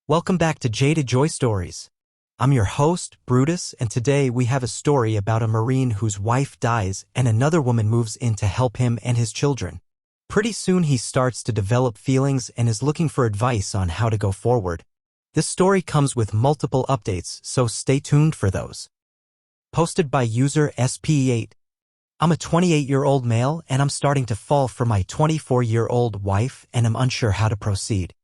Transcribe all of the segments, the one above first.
Welcome back to Jade Joy Stories. I'm your host, Brutus, and today we have a story about a Marine whose wife dies and another woman moves in to help him and his children. Pretty soon he starts to develop feelings and is looking for advice on how to go forward. This story comes with multiple updates, so stay tuned for those. Posted by user SP8. I'm a 28-year-old male and I'm starting to fall for my 24-year-old wife and am unsure how to proceed.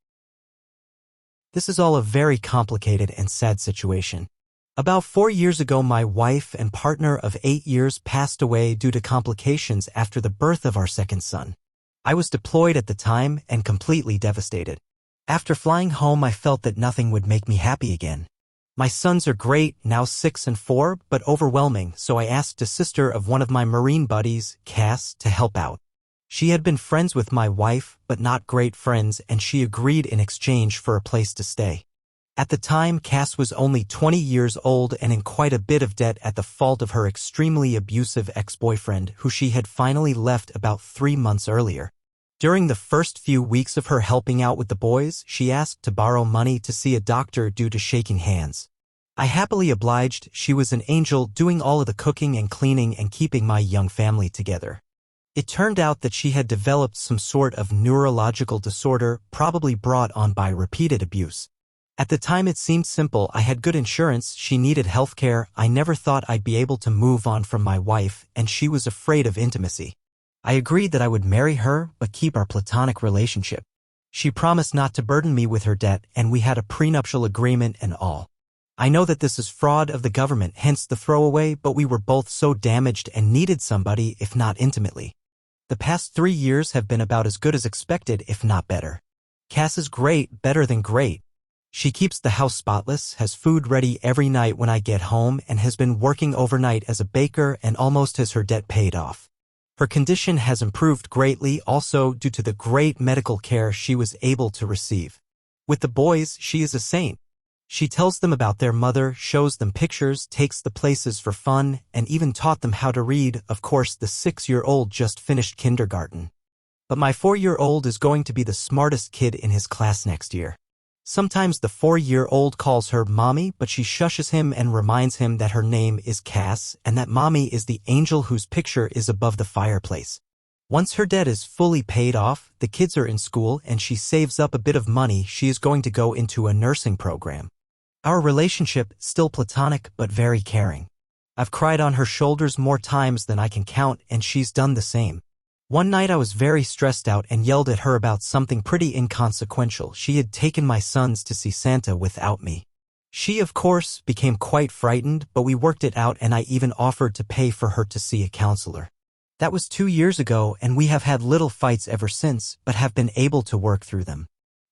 This is all a very complicated and sad situation. About 4 years ago, my wife and partner of 8 years passed away due to complications after the birth of our second son. I was deployed at the time and completely devastated. After flying home, I felt that nothing would make me happy again. My sons are great, now 6 and 4, but overwhelming, so I asked a sister of one of my Marine buddies, Cass, to help out. She had been friends with my wife, but not great friends, and she agreed in exchange for a place to stay. At the time, Cass was only 20 years old and in quite a bit of debt at the fault of her extremely abusive ex-boyfriend, who she had finally left about 3 months earlier. During the first few weeks of her helping out with the boys, she asked to borrow money to see a doctor due to shaking hands. I happily obliged. She was an angel, doing all of the cooking and cleaning and keeping my young family together. It turned out that she had developed some sort of neurological disorder, probably brought on by repeated abuse. At the time it seemed simple. I had good insurance, she needed healthcare, I never thought I'd be able to move on from my wife, and she was afraid of intimacy. I agreed that I would marry her, but keep our platonic relationship. She promised not to burden me with her debt, and we had a prenuptial agreement and all. I know that this is fraud of the government, hence the throwaway, but we were both so damaged and needed somebody, if not intimately. The past 3 years have been about as good as expected, if not better. Cass is great, better than great. She keeps the house spotless, has food ready every night when I get home, and has been working overnight as a baker and almost has her debt paid off. Her condition has improved greatly also due to the great medical care she was able to receive. With the boys, she is a saint. She tells them about their mother, shows them pictures, takes the places for fun, and even taught them how to read. Of course, the 6-year-old just finished kindergarten. But my 4-year-old is going to be the smartest kid in his class next year. Sometimes the 4-year-old calls her Mommy, but she shushes him and reminds him that her name is Cass and that Mommy is the angel whose picture is above the fireplace. Once her debt is fully paid off, the kids are in school and she saves up a bit of money. She is going to go into a nursing program. Our relationship, still platonic but very caring. I've cried on her shoulders more times than I can count, and she's done the same. One night I was very stressed out and yelled at her about something pretty inconsequential. She had taken my sons to see Santa without me. She, of course, became quite frightened, but we worked it out and I even offered to pay for her to see a counselor. That was 2 years ago and we have had little fights ever since, but have been able to work through them.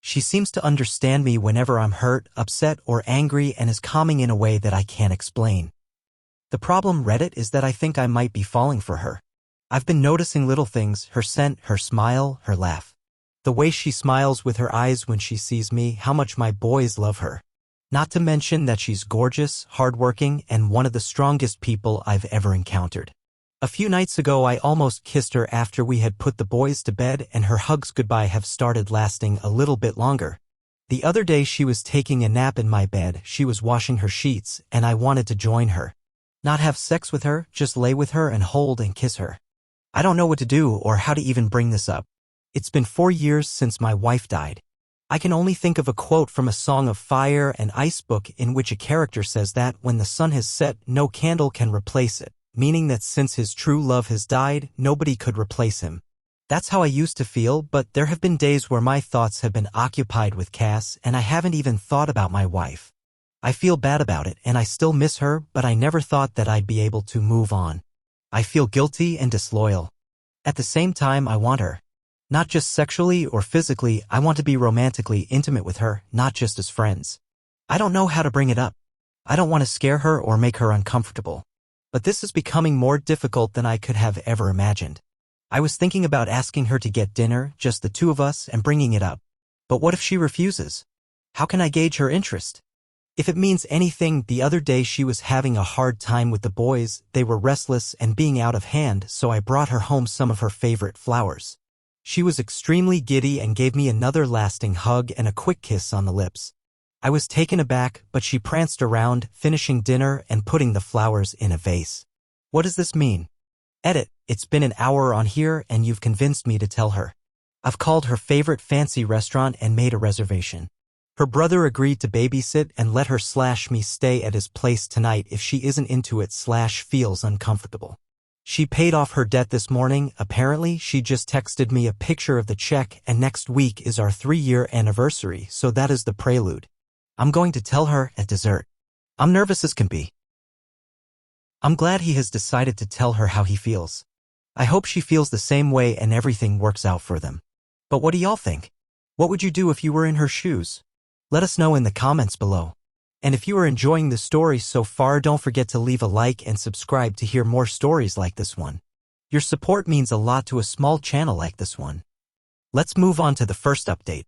She seems to understand me whenever I'm hurt, upset, or angry and is calming in a way that I can't explain. The problem, Reddit, is that I think I might be falling for her. I've been noticing little things, her scent, her smile, her laugh. The way she smiles with her eyes when she sees me, how much my boys love her. Not to mention that she's gorgeous, hardworking, and one of the strongest people I've ever encountered. A few nights ago I almost kissed her after we had put the boys to bed, and her hugs goodbye have started lasting a little bit longer. The other day she was taking a nap in my bed, she was washing her sheets, and I wanted to join her. Not have sex with her, just lay with her and hold and kiss her. I don't know what to do or how to even bring this up. It's been 4 years since my wife died. I can only think of a quote from a Song of Fire and Ice book in which a character says that when the sun has set, no candle can replace it. Meaning that since his true love has died, nobody could replace him. That's how I used to feel, but there have been days where my thoughts have been occupied with Cass and I haven't even thought about my wife. I feel bad about it and I still miss her, but I never thought that I'd be able to move on. I feel guilty and disloyal. At the same time, I want her. Not just sexually or physically, I want to be romantically intimate with her, not just as friends. I don't know how to bring it up. I don't want to scare her or make her uncomfortable. But this is becoming more difficult than I could have ever imagined. I was thinking about asking her to get dinner, just the two of us, and bringing it up. But what if she refuses? How can I gauge her interest? If it means anything, the other day she was having a hard time with the boys, they were restless and being out of hand, so I brought her home some of her favorite flowers. She was extremely giddy and gave me another lasting hug and a quick kiss on the lips. I was taken aback, but she pranced around, finishing dinner and putting the flowers in a vase. What does this mean? Edit, it's been an hour on here and you've convinced me to tell her. I've called her favorite fancy restaurant and made a reservation. Her brother agreed to babysit and let her/me stay at his place tonight if she isn't into it/feels uncomfortable. She paid off her debt this morning. Apparently, she just texted me a picture of the check, and next week is our 3-year anniversary, so that is the prelude. I'm going to tell her at dessert. I'm nervous as can be. I'm glad he has decided to tell her how he feels. I hope she feels the same way and everything works out for them. But what do y'all think? What would you do if you were in her shoes? Let us know in the comments below. And if you are enjoying the story so far, don't forget to leave a like and subscribe to hear more stories like this one. Your support means a lot to a small channel like this one. Let's move on to the first update.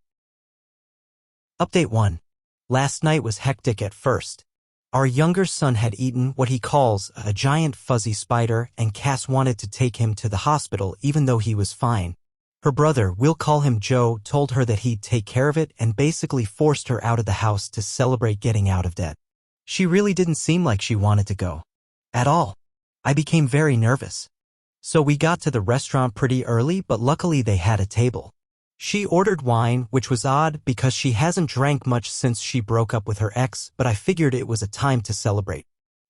Update 1. Last night was hectic at first. Our younger son had eaten what he calls a giant fuzzy spider, and Cass wanted to take him to the hospital even though he was fine. Her brother, we'll call him Joe, told her that he'd take care of it and basically forced her out of the house to celebrate getting out of debt. She really didn't seem like she wanted to go. At all. I became very nervous. So we got to the restaurant pretty early, but luckily they had a table. She ordered wine, which was odd because she hasn't drank much since she broke up with her ex, but I figured it was a time to celebrate.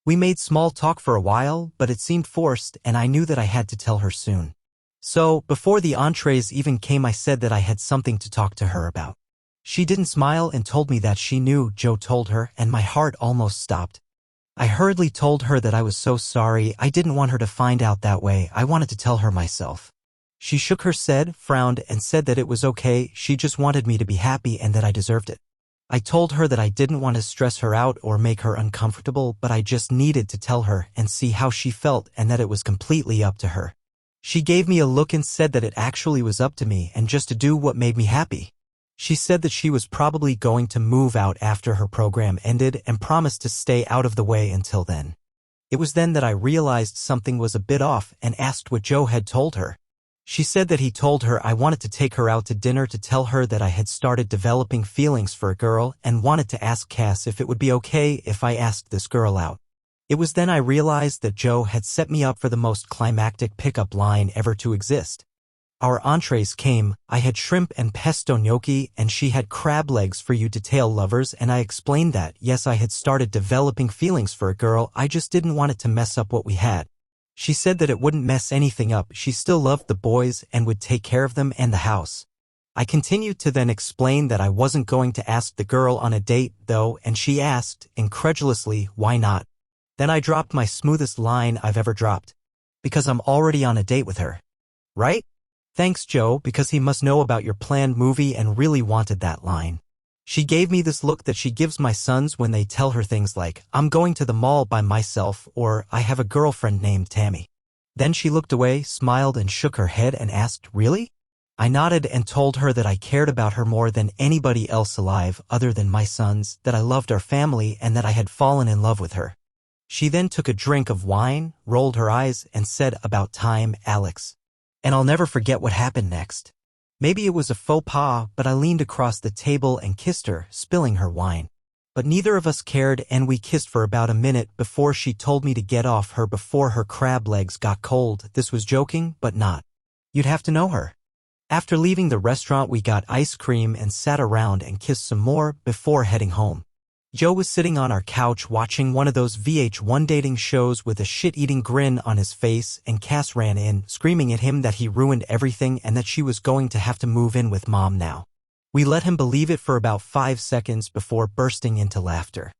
We made small talk for a while, but it seemed forced and I knew that I had to tell her soon. So, before the entrees even came, I said that I had something to talk to her about. She didn't smile and told me that she knew Joe told her, and my heart almost stopped. I hurriedly told her that I was so sorry. I didn't want her to find out that way. I wanted to tell her myself. She shook her head, frowned, and said that it was okay. She just wanted me to be happy and that I deserved it. I told her that I didn't want to stress her out or make her uncomfortable, but I just needed to tell her and see how she felt and that it was completely up to her. She gave me a look and said that it actually was up to me and just to do what made me happy. She said that she was probably going to move out after her program ended and promised to stay out of the way until then. It was then that I realized something was a bit off and asked what Joe had told her. She said that he told her I wanted to take her out to dinner to tell her that I had started developing feelings for a girl and wanted to ask Cass if it would be okay if I asked this girl out. It was then I realized that Joe had set me up for the most climactic pickup line ever to exist. Our entrees came. I had shrimp and pesto gnocchi, and she had crab legs for you detail lovers, and I explained that, yes, I had started developing feelings for a girl, I just didn't want it to mess up what we had. She said that it wouldn't mess anything up. She still loved the boys and would take care of them and the house. I continued to then explain that I wasn't going to ask the girl on a date, though, and she asked, incredulously, why not? Then I dropped my smoothest line I've ever dropped. Because I'm already on a date with her. Right? Thanks, Joe, because he must know about your planned movie and really wanted that line. She gave me this look that she gives my sons when they tell her things like, I'm going to the mall by myself, or I have a girlfriend named Tammy. Then she looked away, smiled, and shook her head and asked, really? I nodded and told her that I cared about her more than anybody else alive other than my sons, that I loved our family, and that I had fallen in love with her. She then took a drink of wine, rolled her eyes, and said, about time, Alex. And I'll never forget what happened next. Maybe it was a faux pas, but I leaned across the table and kissed her, spilling her wine. But neither of us cared, and we kissed for about a minute before she told me to get off her before her crab legs got cold. This was joking, but not. You'd have to know her. After leaving the restaurant, we got ice cream and sat around and kissed some more before heading home. Joe was sitting on our couch watching one of those VH1 dating shows with a shit-eating grin on his face, and Cass ran in, screaming at him that he ruined everything and that she was going to have to move in with Mom now. We let him believe it for about 5 seconds before bursting into laughter.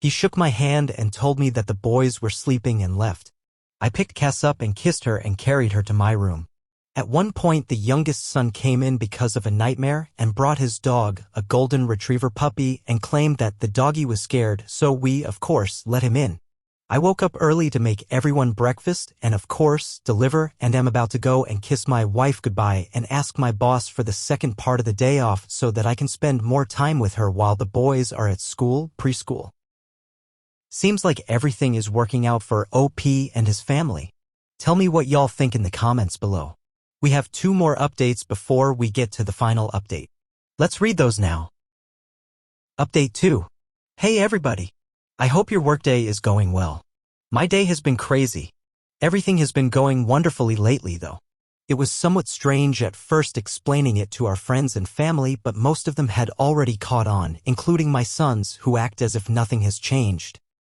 He shook my hand and told me that the boys were sleeping and left. I picked Cass up and kissed her and carried her to my room. At one point, the youngest son came in because of a nightmare and brought his dog, a golden retriever puppy, and claimed that the doggy was scared, so we, of course, let him in. I woke up early to make everyone breakfast and, of course, deliver, and am about to go and kiss my wife goodbye and ask my boss for the second part of the day off so that I can spend more time with her while the boys are at school, preschool. Seems like everything is working out for OP and his family. Tell me what y'all think in the comments below. We have 2 more updates before we get to the final update. Let's read those now. Update 2. Hey everybody. I hope your workday is going well. My day has been crazy. Everything has been going wonderfully lately though. It was somewhat strange at first explaining it to our friends and family, but most of them had already caught on, including my sons, who act as if nothing has changed.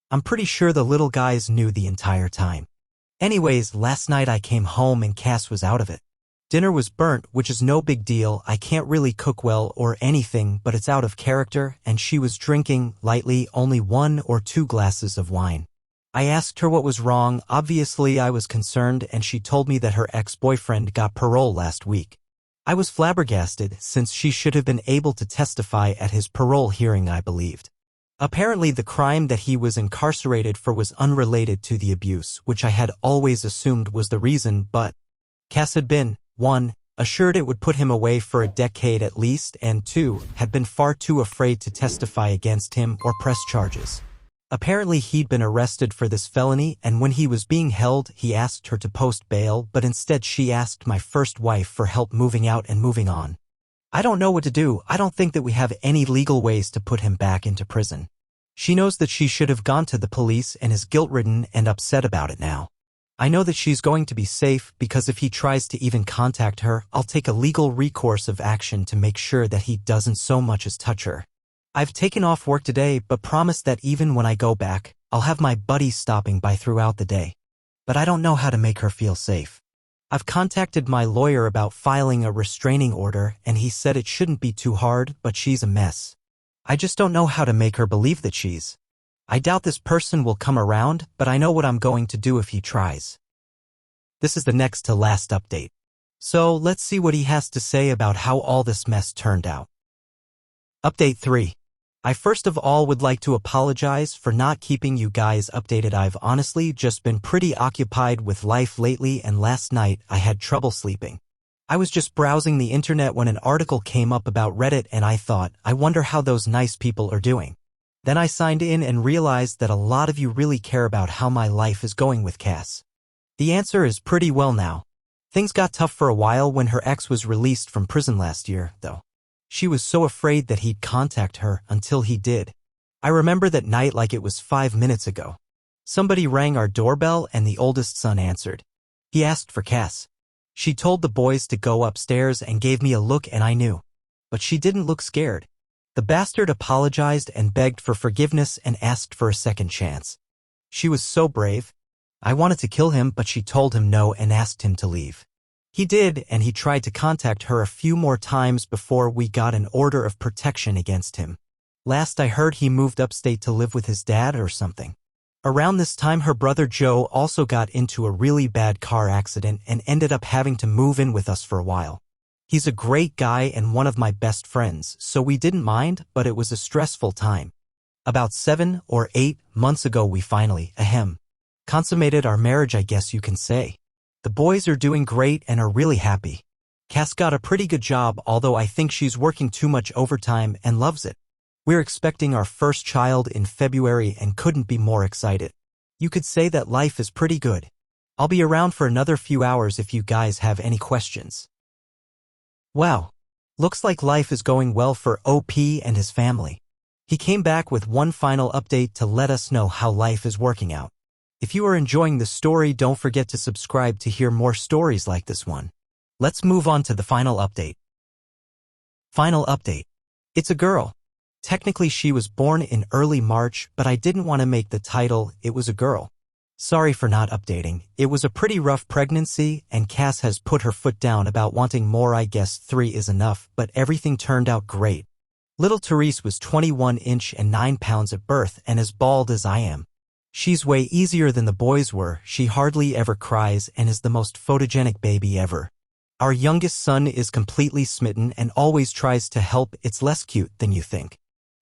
I'm pretty sure the little guys knew the entire time. Anyways, last night I came home and Cass was out of it. Dinner was burnt, which is no big deal. I can't really cook well or anything, but it's out of character, and she was drinking, lightly, only 1 or 2 glasses of wine. I asked her what was wrong. Obviously I was concerned, and she told me that her ex-boyfriend got parole last week. I was flabbergasted, since she should have been able to testify at his parole hearing, I believed. Apparently the crime that he was incarcerated for was unrelated to the abuse, which I had always assumed was the reason, but Cass had been 1. Assured it would put him away for a decade at least, and 2. Had been far too afraid to testify against him or press charges. Apparently he'd been arrested for this felony, and when he was being held, he asked her to post bail, but instead she asked my first wife for help moving out and moving on. I don't know what to do. I don't think that we have any legal ways to put him back into prison. She knows that she should have gone to the police and is guilt-ridden and upset about it now. I know that she's going to be safe because if he tries to even contact her, I'll take a legal recourse of action to make sure that he doesn't so much as touch her. I've taken off work today but promised that even when I go back, I'll have my buddies stopping by throughout the day. But I don't know how to make her feel safe. I've contacted my lawyer about filing a restraining order, and he said it shouldn't be too hard, but she's a mess. I just don't know how to make her believe that she's. I doubt this person will come around, but I know what I'm going to do if he tries. This is the next to last update. So let's see what he has to say about how all this mess turned out. Update 3. I first of all would like to apologize for not keeping you guys updated. I've honestly just been pretty occupied with life lately, and last night I had trouble sleeping. I was just browsing the internet when an article came up about Reddit, and I thought, I wonder how those nice people are doing. Then I signed in and realized that a lot of you really care about how my life is going with Cass. The answer is pretty well now. Things got tough for a while when her ex was released from prison last year, though. She was so afraid that he'd contact her until he did. I remember that night like it was 5 minutes ago. Somebody rang our doorbell and the oldest son answered. He asked for Cass. She told the boys to go upstairs and gave me a look, and I knew. But she didn't look scared. The bastard apologized and begged for forgiveness and asked for a second chance. She was so brave. I wanted to kill him, but she told him no and asked him to leave. He did, and he tried to contact her a few more times before we got an order of protection against him. Last I heard, he moved upstate to live with his dad or something. Around this time, her brother Joe also got into a really bad car accident and ended up having to move in with us for a while. He's a great guy and one of my best friends, so we didn't mind, but it was a stressful time. About 7 or 8 months ago we finally, consummated our marriage, I guess you can say. The boys are doing great and are really happy. Cass got a pretty good job, although I think she's working too much overtime and loves it. We're expecting our first child in February and couldn't be more excited. You could say that life is pretty good. I'll be around for another few hours if you guys have any questions. Wow. Looks like life is going well for OP and his family. He came back with one final update to let us know how life is working out. If you are enjoying the story, don't forget to subscribe to hear more stories like this one. Let's move on to the final update. Final update. It's a girl. Technically she was born in early March, but I didn't want to make the title "It was a girl." Sorry for not updating. It was a pretty rough pregnancy, and Cass has put her foot down about wanting more. I guess 3 is enough, but everything turned out great. Little Therese was 21 inch and 9 pounds at birth and as bald as I am. She's way easier than the boys were. She hardly ever cries and is the most photogenic baby ever. Our youngest son is completely smitten and always tries to help. It's less cute than you think.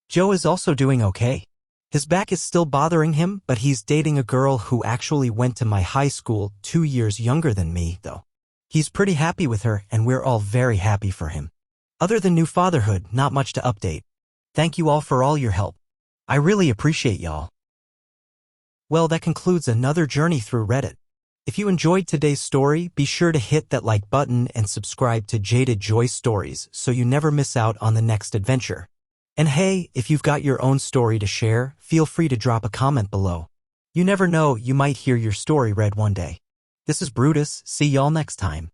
Joe is also doing okay. His back is still bothering him, but he's dating a girl who actually went to my high school, 2 years younger than me, though. He's pretty happy with her, and we're all very happy for him. Other than new fatherhood, not much to update. Thank you all for all your help. I really appreciate y'all. Well, that concludes another journey through Reddit. If you enjoyed today's story, be sure to hit that like button and subscribe to Jaded Joy Stories so you never miss out on the next adventure. And hey, if you've got your own story to share, feel free to drop a comment below. You never know, you might hear your story read one day. This is Brutus, see y'all next time.